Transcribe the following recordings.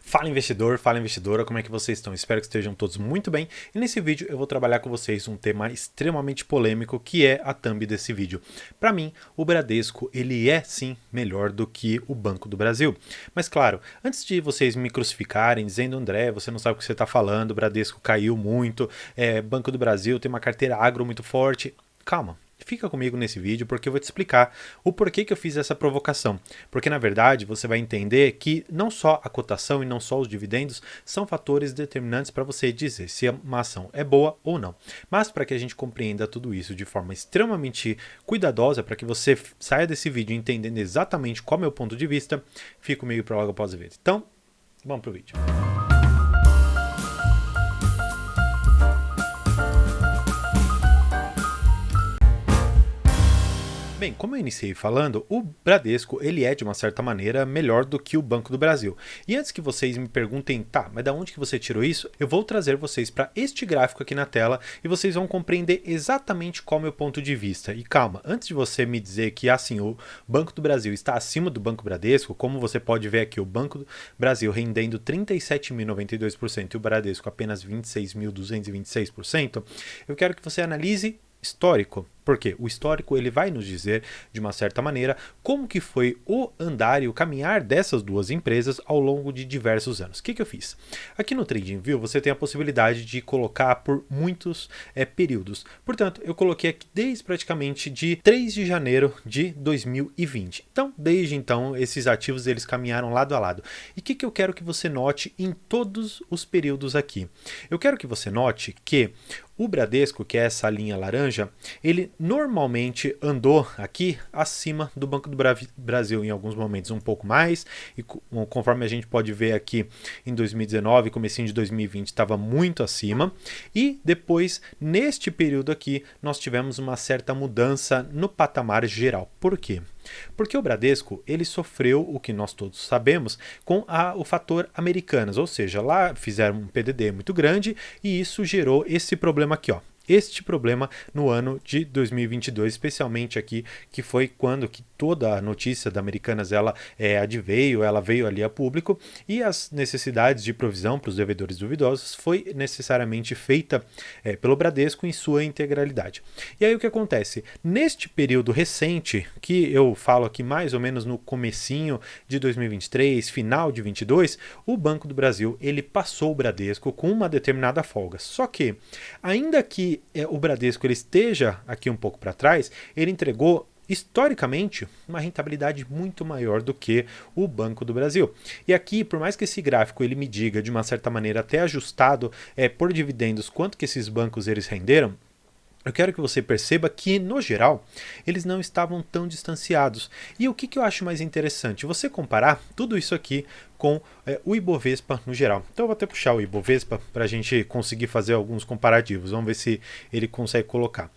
Fala investidor, fala investidora, como é que vocês estão? Espero que estejam todos muito bem. E nesse vídeo eu vou trabalhar com vocês um tema extremamente polêmico, que é a thumb desse vídeo. Para mim, o Bradesco, ele é sim melhor do que o Banco do Brasil. Mas claro, antes de vocês me crucificarem dizendo, André, você não sabe o que você está falando, o Bradesco caiu muito, Banco do Brasil tem uma carteira agro muito forte. Calma. Fica comigo nesse vídeo porque eu vou te explicar o porquê que eu fiz essa provocação. Porque na verdade você vai entender que não só a cotação e não só os dividendos são fatores determinantes para você dizer se uma ação é boa ou não. Mas para que a gente compreenda tudo isso de forma extremamente cuidadosa, para que você saia desse vídeo entendendo exatamente qual é o meu ponto de vista, fica comigo para logo após o vídeo. Então, vamos para o vídeo. Bem, como eu iniciei falando, o Bradesco ele é de uma certa maneira melhor do que o Banco do Brasil. E antes que vocês me perguntem, tá, mas da onde que você tirou isso? Eu vou trazer vocês para este gráfico aqui na tela e vocês vão compreender exatamente qual é o meu ponto de vista. E calma, antes de você me dizer que assim, o Banco do Brasil está acima do Banco Bradesco, como você pode ver aqui, o Banco do Brasil rendendo 37.092% e o Bradesco apenas 26.226%, eu quero que você analise histórico. Porque o histórico ele vai nos dizer, de uma certa maneira, como que foi o andar e o caminhar dessas duas empresas ao longo de diversos anos. O que eu fiz? Aqui no TradingView você tem a possibilidade de colocar por muitos períodos. Portanto, eu coloquei aqui desde praticamente de 3 de janeiro de 2020. Então, desde então, esses ativos eles caminharam lado a lado. E o que eu quero que você note em todos os períodos aqui? Eu quero que você note que o Bradesco, que é essa linha laranja, ele normalmente andou aqui acima do Banco do Brasil, em alguns momentos um pouco mais, e conforme a gente pode ver aqui em 2019, comecinho de 2020, estava muito acima, e depois, neste período aqui, nós tivemos uma certa mudança no patamar geral. Por quê? Porque o Bradesco ele sofreu o que nós todos sabemos com o fator Americanas, ou seja, lá fizeram um PDD muito grande e isso gerou esse problema aqui, ó. Este problema no ano de 2022, especialmente aqui, que foi quando que toda a notícia da Americanas ela adveio, ela veio ali a público e as necessidades de provisão para os devedores duvidosos foi necessariamente feita pelo Bradesco em sua integralidade. E aí o que acontece? Neste período recente, que eu falo aqui mais ou menos no comecinho de 2023, final de 22, o Banco do Brasil ele passou o Bradesco com uma determinada folga. Só que, ainda que o Bradesco ele esteja aqui um pouco para trás, ele entregou historicamente uma rentabilidade muito maior do que o Banco do Brasil. E aqui, por mais que esse gráfico ele me diga de uma certa maneira até ajustado por dividendos quanto que esses bancos eles renderam, eu quero que você perceba que, no geral, eles não estavam tão distanciados. E o que eu acho mais interessante? Você comparar tudo isso aqui com o Ibovespa no geral. Então eu vou até puxar o Ibovespa para a gente conseguir fazer alguns comparativos. Vamos ver se ele consegue colocar.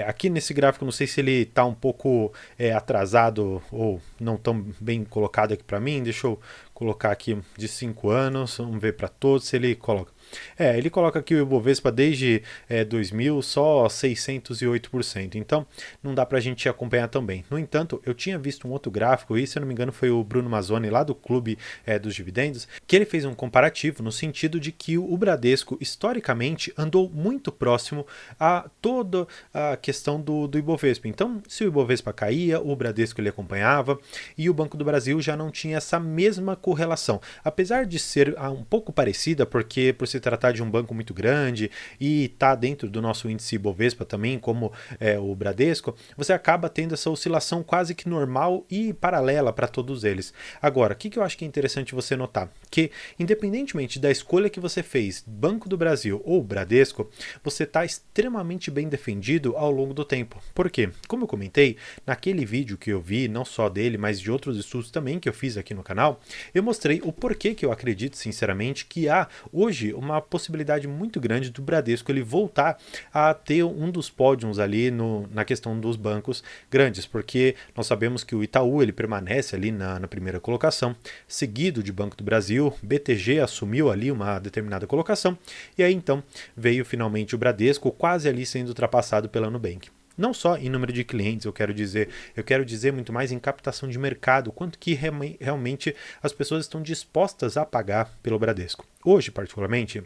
Aqui nesse gráfico, não sei se ele está um pouco atrasado ou não tão bem colocado aqui para mim. Deixa eu colocar aqui de 5 anos. Vamos ver para todos se ele coloca. Ele coloca aqui o Ibovespa desde 2000 só 608%, então não dá para a gente acompanhar tão bem. No entanto, eu tinha visto um outro gráfico, e se eu não me engano foi o Bruno Mazzoni lá do Clube dos Dividendos, que ele fez um comparativo no sentido de que o Bradesco historicamente andou muito próximo a toda a questão do Ibovespa. Então, se o Ibovespa caía, o Bradesco ele acompanhava, e o Banco do Brasil já não tinha essa mesma correlação. Apesar de ser um pouco parecida, porque por se tratar de um banco muito grande e está dentro do nosso índice Ibovespa também, como o Bradesco, você acaba tendo essa oscilação quase que normal e paralela para todos eles. Agora, o que eu acho que é interessante você notar? Que, independentemente da escolha que você fez, Banco do Brasil ou Bradesco, você está extremamente bem defendido ao longo do tempo. Por quê? Como eu comentei, naquele vídeo que eu vi, não só dele, mas de outros estudos também que eu fiz aqui no canal, eu mostrei o porquê que eu acredito, sinceramente, que há hoje uma possibilidade muito grande do Bradesco ele voltar a ter um dos pódios ali na questão dos bancos grandes, porque nós sabemos que o Itaú ele permanece ali na primeira colocação, seguido de Banco do Brasil, BTG assumiu ali uma determinada colocação, e aí então veio finalmente o Bradesco quase ali sendo ultrapassado pela Nubank. Não só em número de clientes, eu quero dizer muito mais em captação de mercado, quanto que realmente as pessoas estão dispostas a pagar pelo Bradesco. Hoje, particularmente,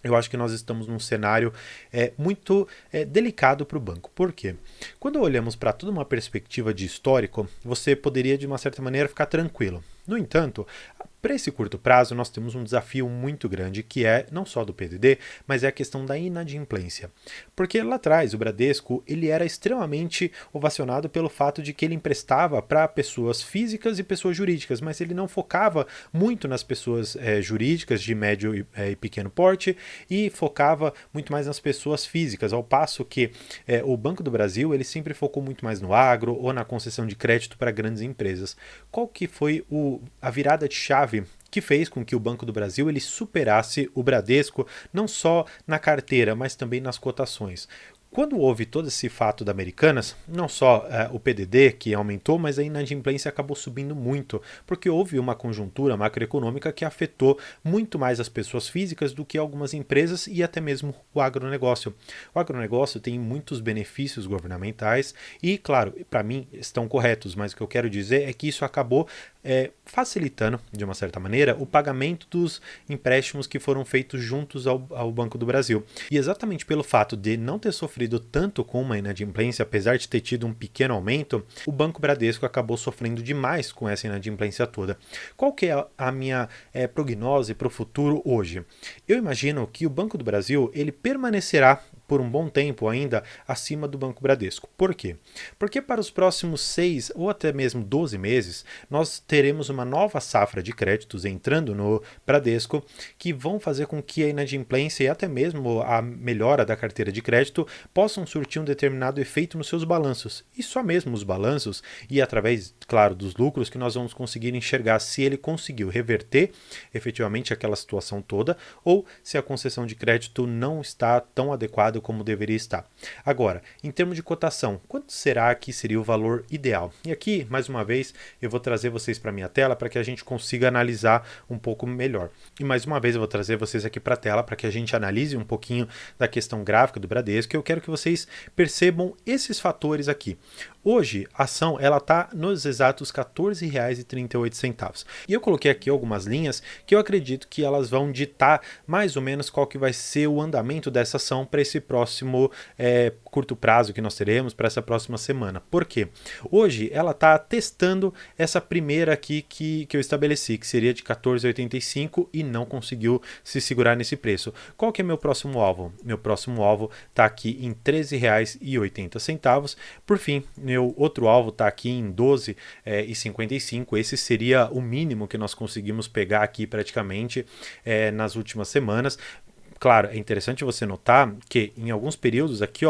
eu acho que nós estamos num cenário muito delicado para o banco. Por quê? Quando olhamos para toda uma perspectiva de histórico, você poderia, de uma certa maneira, ficar tranquilo. No entanto, para esse curto prazo, nós temos um desafio muito grande, que é não só do PDD, mas é a questão da inadimplência. Porque lá atrás, o Bradesco ele era extremamente ovacionado pelo fato de que ele emprestava para pessoas físicas e pessoas jurídicas, mas ele não focava muito nas pessoas jurídicas de médio e pequeno porte e focava muito mais nas pessoas físicas, ao passo que o Banco do Brasil ele sempre focou muito mais no agro ou na concessão de crédito para grandes empresas. Qual que foi a virada de chave que fez com que o Banco do Brasil ele superasse o Bradesco não só na carteira, mas também nas cotações? Quando houve todo esse fato da Americanas, não só o PDD que aumentou, mas a inadimplência acabou subindo muito, porque houve uma conjuntura macroeconômica que afetou muito mais as pessoas físicas do que algumas empresas e até mesmo o agronegócio. O agronegócio tem muitos benefícios governamentais e, claro, para mim estão corretos, mas o que eu quero dizer é que isso acabou facilitando, de uma certa maneira, o pagamento dos empréstimos que foram feitos juntos ao Banco do Brasil. E exatamente pelo fato de não ter sofrido tanto com uma inadimplência, apesar de ter tido um pequeno aumento, o Banco Bradesco acabou sofrendo demais com essa inadimplência toda. Qual que é a minha prognose para o futuro hoje? Eu imagino que o Banco do Brasil ele permanecerá por um bom tempo ainda acima do Banco Bradesco. Por quê? Porque para os próximos 6 ou até mesmo 12 meses, nós teremos uma nova safra de créditos entrando no Bradesco que vão fazer com que a inadimplência e até mesmo a melhora da carteira de crédito possam surtir um determinado efeito nos seus balanços. E só mesmo os balanços e através, claro, dos lucros que nós vamos conseguir enxergar se ele conseguiu reverter efetivamente aquela situação toda ou se a concessão de crédito não está tão adequada como deveria estar. Agora, em termos de cotação, quanto será que seria o valor ideal? E aqui, mais uma vez, eu vou trazer vocês para a minha tela para que a gente consiga analisar um pouco melhor. E mais uma vez eu vou trazer vocês aqui para a tela para que a gente analise um pouquinho da questão gráfica do Bradesco. Eu quero que vocês percebam esses fatores aqui. Hoje, a ação está nos exatos R$ 14,38. E eu coloquei aqui algumas linhas que eu acredito que elas vão ditar mais ou menos qual que vai ser o andamento dessa ação para esse próximo curto prazo que nós teremos, para essa próxima semana. Por quê? Hoje ela está testando essa primeira aqui que eu estabeleci, que seria de R$ 14,85 e não conseguiu se segurar nesse preço. Qual que é meu próximo alvo? Meu próximo alvo está aqui em R$ 13,80. Por fim, meu outro alvo está aqui em R$ 12,55. Esse seria o mínimo que nós conseguimos pegar aqui praticamente nas últimas semanas. Claro, é interessante você notar que em alguns períodos aqui,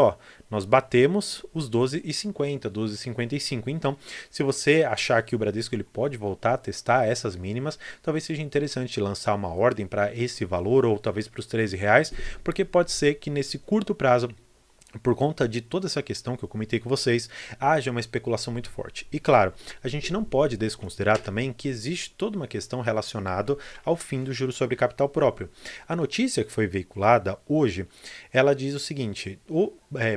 nós batemos os 12,50, 12,55. Então, se você achar que o Bradesco ele pode voltar a testar essas mínimas, talvez seja interessante lançar uma ordem para esse valor ou talvez para os R$ 13, porque pode ser que nesse curto prazo, por conta de toda essa questão que eu comentei com vocês, haja uma especulação muito forte. E claro, a gente não pode desconsiderar também que existe toda uma questão relacionada ao fim do juros sobre capital próprio. A notícia que foi veiculada hoje, ela diz o seguinte: o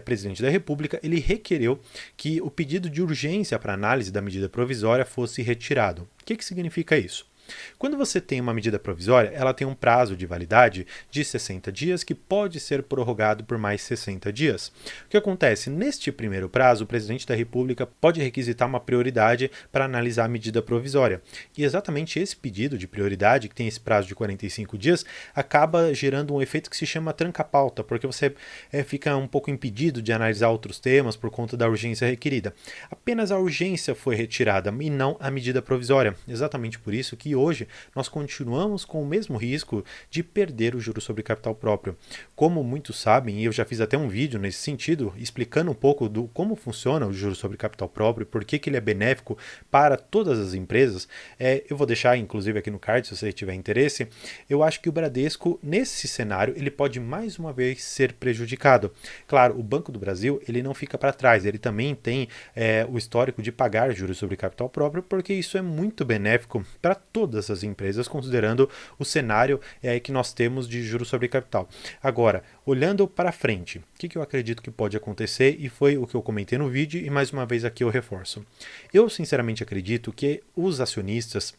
presidente da República ele requereu que o pedido de urgência para análise da medida provisória fosse retirado. O que significa isso? Quando você tem uma medida provisória, ela tem um prazo de validade de 60 dias que pode ser prorrogado por mais 60 dias. O que acontece? Neste primeiro prazo, o presidente da República pode requisitar uma prioridade para analisar a medida provisória. E exatamente esse pedido de prioridade, que tem esse prazo de 45 dias, acaba gerando um efeito que se chama tranca-pauta, porque você fica um pouco impedido de analisar outros temas por conta da urgência requerida. Apenas a urgência foi retirada e não a medida provisória. Exatamente por isso que hoje nós continuamos com o mesmo risco de perder o juro sobre capital próprio. Como muitos sabem, e eu já fiz até um vídeo nesse sentido, explicando um pouco do como funciona o juro sobre capital próprio, por que ele é benéfico para todas as empresas, eu vou deixar inclusive aqui no card se você tiver interesse. Eu acho que o Bradesco, nesse cenário, ele pode mais uma vez ser prejudicado. Claro, o Banco do Brasil ele não fica para trás, ele também tem o histórico de pagar juros sobre capital próprio, porque isso é muito benéfico para todos todas as empresas, considerando o cenário que nós temos de juros sobre capital. Agora, olhando para frente, o que eu acredito que pode acontecer, e foi o que eu comentei no vídeo, e mais uma vez aqui eu reforço. Eu sinceramente acredito que os acionistas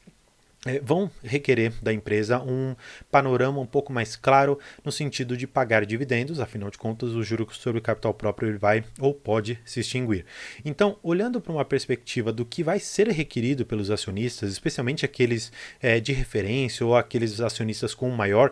vão requerer da empresa um panorama um pouco mais claro no sentido de pagar dividendos, afinal de contas o juro sobre o capital próprio ele vai ou pode se extinguir. Então, olhando para uma perspectiva do que vai ser requerido pelos acionistas, especialmente aqueles de referência ou aqueles acionistas com maior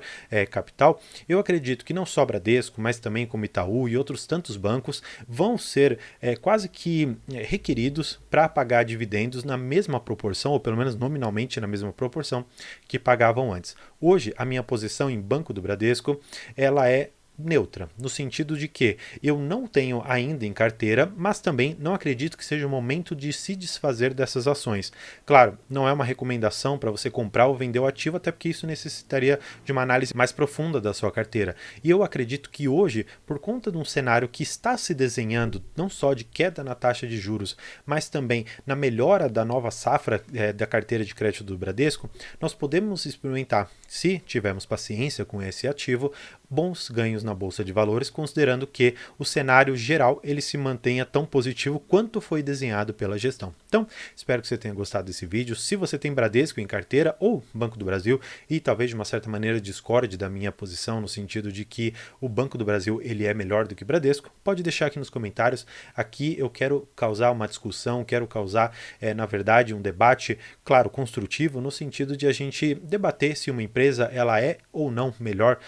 capital, eu acredito que não só Bradesco, mas também como Itaú e outros tantos bancos vão ser quase que requeridos para pagar dividendos na mesma proporção, ou pelo menos nominalmente na mesma proporção que pagavam antes. Hoje, a minha posição em Banco do Bradesco, ela é neutra, no sentido de que eu não tenho ainda em carteira, mas também não acredito que seja o momento de se desfazer dessas ações. Claro, não é uma recomendação para você comprar ou vender o ativo, até porque isso necessitaria de uma análise mais profunda da sua carteira. E eu acredito que hoje, por conta de um cenário que está se desenhando, não só de queda na taxa de juros, mas também na melhora da nova safra da carteira de crédito do Bradesco, nós podemos experimentar, se tivermos paciência com esse ativo, bons ganhos na Bolsa de Valores, considerando que o cenário geral ele se mantenha tão positivo quanto foi desenhado pela gestão. Então, espero que você tenha gostado desse vídeo. Se você tem Bradesco em carteira ou Banco do Brasil e talvez de uma certa maneira discorde da minha posição no sentido de que o Banco do Brasil ele é melhor do que Bradesco, pode deixar aqui nos comentários. Aqui eu quero causar uma discussão, quero causar, na verdade, um debate, claro, construtivo, no sentido de a gente debater se uma empresa ela é ou não melhor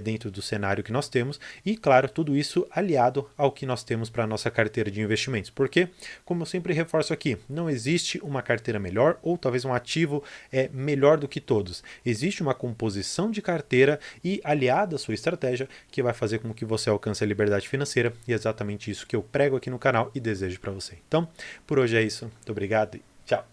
dentro do cenário que nós temos e, claro, tudo isso aliado ao que nós temos para a nossa carteira de investimentos. Porque, como eu sempre reforço aqui, não existe uma carteira melhor ou talvez um ativo melhor do que todos. Existe uma composição de carteira e aliada à sua estratégia que vai fazer com que você alcance a liberdade financeira e é exatamente isso que eu prego aqui no canal e desejo para você. Então, por hoje é isso. Muito obrigado e tchau!